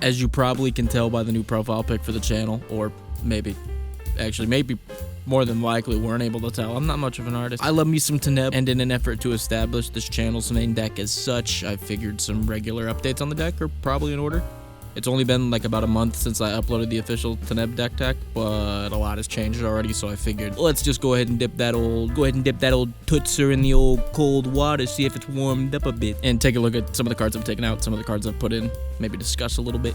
As you probably can tell by the new profile pic for the channel, or maybe more than likely weren't able to tell, I'm not much of an artist. I love me some Teneb, and in an effort to establish this channel's main deck as such, I figured some regular updates on the deck are probably in order. It's only been like about a month since I uploaded the official Teneb deck tech, but a lot has changed already, so I figured let's just go ahead and dip that old tootser in the old cold water, see if it's warmed up a bit, and take a look at some of the cards I've taken out, some of the cards I've put in, maybe discuss a little bit.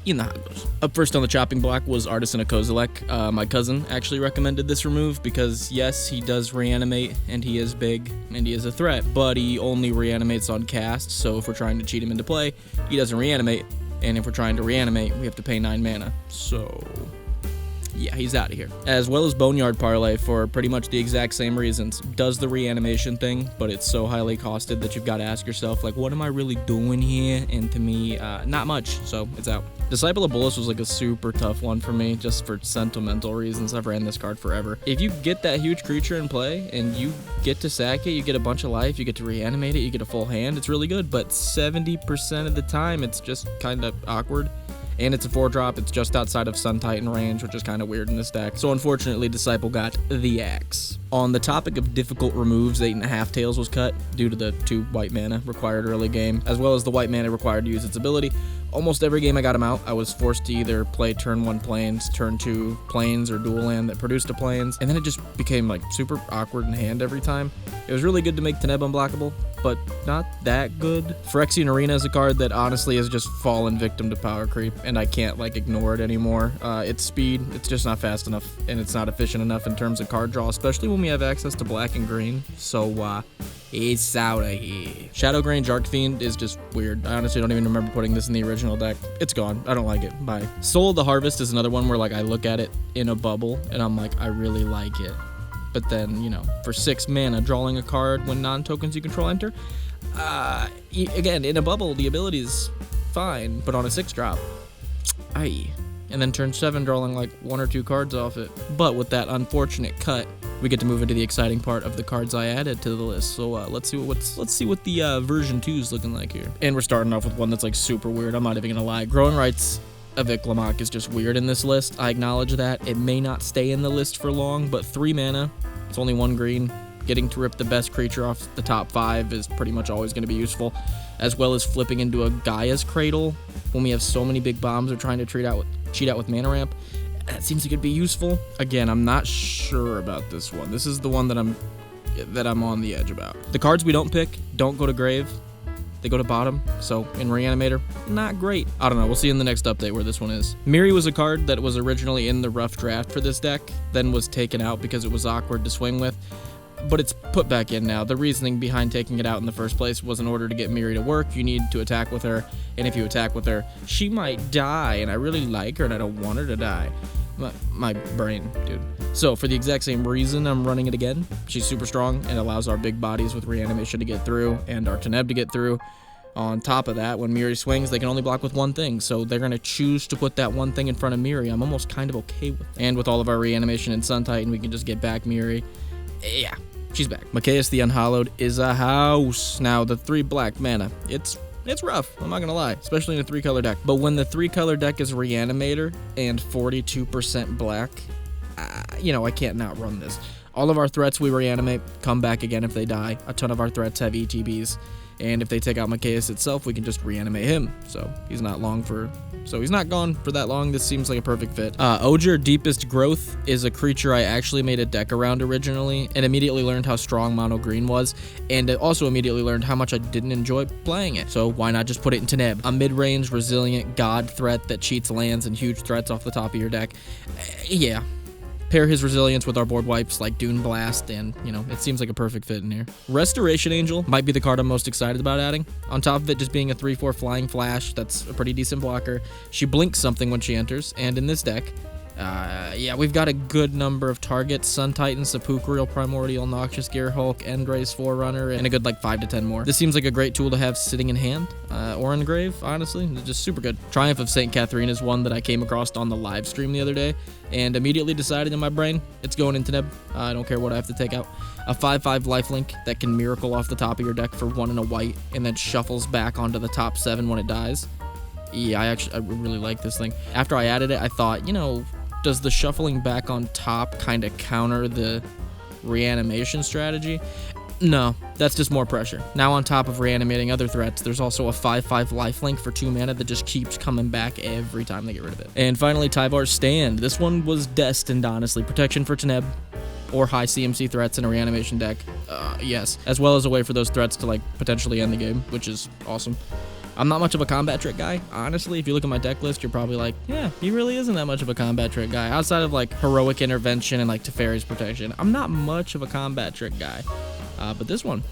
You know how it goes. Up first on the chopping block was Artisan of Kozilek. My cousin actually recommended this remove because, yes, he does reanimate, and he is big, and he is a threat, but he only reanimates on cast, so if we're trying to cheat him into play, he doesn't reanimate, and if we're trying to reanimate, we have to pay 9 mana, so yeah, he's out of here. As well as Boneyard Parlay for pretty much the exact same reasons. Does the reanimation thing, but it's so highly costed that you've got to ask yourself, like, what am I really doing here? And to me, not much, so it's out. Disciple of Bolas was like a super tough one for me, just for sentimental reasons. I've ran this card forever. If you get that huge creature in play, and you get to sack it, you get a bunch of life, you get to reanimate it, you get a full hand, it's really good, but 70% of the time, it's just kind of awkward. And it's a 4-drop, it's just outside of Sun Titan range, which is kind of weird in this deck. So unfortunately, Disciple got the axe. On the topic of difficult removes, 8.5 Tails was cut due to the 2 white mana required early game, as well as the white mana required to use its ability. Almost every game I got him out, I was forced to either play turn 1 plains, turn 2 plains, or dual land that produced a plains, and then it just became like super awkward in hand every time. It was really good to make Teneb unblockable, but not that good. Phyrexian Arena is a card that honestly has just fallen victim to power creep, and I can't like ignore it anymore. Its speed, it's just not fast enough, and it's not efficient enough in terms of card draw, especially when we have access to black and green, so it's out of here. Shadowgrange Arcfiend is just weird. I honestly don't even remember putting this in the original deck. It's gone. I don't like it. Bye. Soul of the Harvest is another one where like I look at it in a bubble and I'm like, I really like it. But then, you know, for 6 mana, drawing a card when non-tokens you control enter, again, in a bubble, the ability is fine, but on a 6-drop, aye. And then turn 7, drawing like 1 or 2 cards off it. But with that unfortunate cut, we get to move into the exciting part of the cards I added to the list. So let's see what the version 2 is looking like here. And we're starting off with one that's like super weird. I'm not even gonna lie. Growing Rights of Iklamok is just weird in this list. I acknowledge that. It may not stay in the list for long, but 3 mana, it's only 1 green. Getting to rip the best creature off the top 5 is pretty much always going to be useful, as well as flipping into a Gaia's Cradle when we have so many big bombs we're trying to cheat out with mana ramp. That seems like it'd be useful. Again, I'm not sure about this one. This is the one that I'm on the edge about. The cards we don't pick don't go to grave. They go to bottom, so in Reanimator, not great. I don't know, we'll see in the next update where this one is. Miri was a card that was originally in the rough draft for this deck, then was taken out because it was awkward to swing with, but it's put back in now. The reasoning behind taking it out in the first place was in order to get Miri to work, you need to attack with her, and if you attack with her, she might die, and I really like her, and I don't want her to die. My brain, dude. So for the exact same reason, I'm running it again. She's super strong and allows our big bodies with reanimation to get through and our Teneb to get through. On top of that, when Miri swings, they can only block with one thing, so they're going to choose to put that one thing in front of Miri. I'm almost kind of okay with it. And with all of our reanimation in Sun Titan, we can just get back Miri. Yeah, she's back. Machias the Unhallowed is a house. Now, the 3 black mana, it's rough, I'm not gonna lie, especially in a 3-color deck. But when the 3-color deck is Reanimator and 42% black, you know, I can't not run this. All of our threats we reanimate come back again if they die. A ton of our threats have ETBs. And if they take out Machias itself, we can just reanimate him. So he's not gone for that long. This seems like a perfect fit. Oger Deepest Growth is a creature I actually made a deck around originally and immediately learned how strong mono green was, and also immediately learned how much I didn't enjoy playing it. So why not just put it in Teneb? A mid-range, resilient god threat that cheats lands and huge threats off the top of your deck. Yeah. Pair his resilience with our board wipes like Dune Blast, and, you know, it seems like a perfect fit in here. Restoration Angel might be the card I'm most excited about adding. On top of it just being a 3/4 flying flash, that's a pretty decent blocker. She blinks something when she enters, and in this deck, yeah, we've got a good number of targets: Sun Titan, Sepulchral, Primordial, Noxious Gear Hulk, Endrace, Forerunner, and a good like 5 to 10 more. This seems like a great tool to have sitting in hand, or in grave, honestly. It's just super good. Triumph of St. Catherine is one that I came across on the live stream the other day, and immediately decided in my brain, it's going into Teneb. I don't care what I have to take out. A 5/5 lifelink that can miracle off the top of your deck for 1 and a white, and then shuffles back onto the top 7 when it dies. Yeah, I really like this thing. After I added it, I thought, you know, does the shuffling back on top kind of counter the reanimation strategy? No, that's just more pressure. Now on top of reanimating other threats, there's also a 5/5 lifelink for 2 mana that just keeps coming back every time they get rid of it. And finally, Tyvar's Stand. This one was destined, honestly. Protection for Teneb or high CMC threats in a reanimation deck. Yes. As well as a way for those threats to, like, potentially end the game, which is awesome. I'm not much of a combat trick guy, honestly. If you look at my deck list, you're probably like, yeah, he really isn't that much of a combat trick guy. Outside of, like, Heroic Intervention and, like, Teferi's Protection, I'm not much of a combat trick guy. But this one,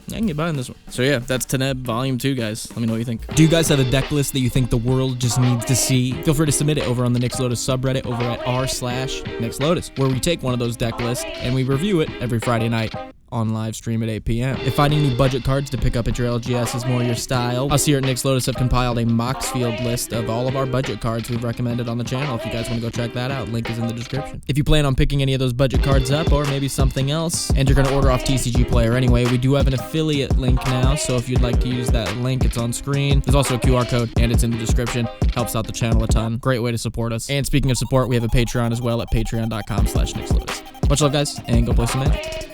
I can get behind this one. So yeah, that's Teneb Volume 2, guys. Let me know what you think. Do you guys have a deck list that you think the world just needs to see? Feel free to submit it over on the Nick's Lotus subreddit over at r/Nick's Lotus, where we take one of those deck lists and we review it every Friday night on live stream at 8 p.m. If finding new budget cards to pick up at your LGS is more your style, us here at Nick's Lotus have compiled a Moxfield list of all of our budget cards we've recommended on the channel. If you guys want to go check that out, link is in the description. If you plan on picking any of those budget cards up, or maybe something else, and you're going to order off TCG Player anyway, we do have an affiliate link now, so if you'd like to use that link, it's on screen. There's also a QR code, and it's in the description. Helps out the channel a ton. Great way to support us. And speaking of support, we have a Patreon as well at patreon.com/NicksLotus. Much love, guys, and go play some Magic.